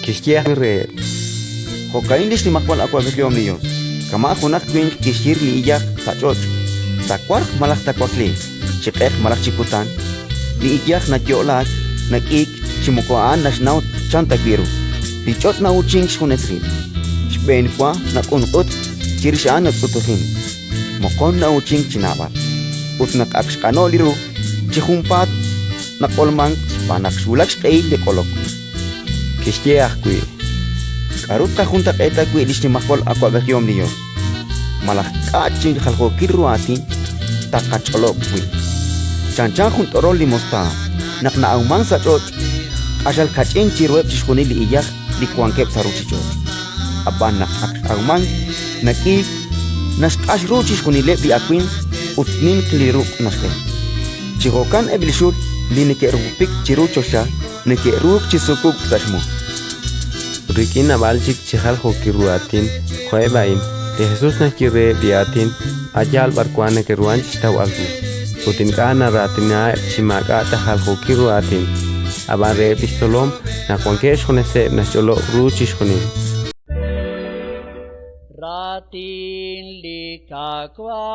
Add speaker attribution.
Speaker 1: Kiskia re. Hokain dis limakwal aku abis liyo. Kama aku nak kuin kisir li ijak sachot. Takwar malak takwakli. Cikek malak ciputan. Li ijak na jolak nak ik cimukoan nas naut cantak biru. Li chot na ucing shunetri. Shben kwa nak unut cirishaan nak utuhin. Mokon na ucing cinabat. Ut nak akskano liru cihumpat nak olmang panak sulak skei de kolok. Kiskia kui. Karut kahuntak eta kui disni makol aku agak yom liyo. Malah kacing halko kiruati tak kacolok kui. Cancang huntorol limosta nak na aumang sachot asal kacing cirweb ciskuni li ijak di kuangkep saru cicot. Aban nak aumang naki nas kasru ciskuni lep di akuin utnin keliruk naske. Cihokan eblisut li neke rupik ciru cosya neke ruk cisukuk tasmu.
Speaker 2: Rikin abalcik cihal hokiruatin khoebain de Jesus na kire biatin ajal barkuane keruan citaw algu utin kana ratina chimaka tahal hokiruatin abare pistolom na kwankesh khonese na cholo ruchis khoni
Speaker 3: ratin likakwa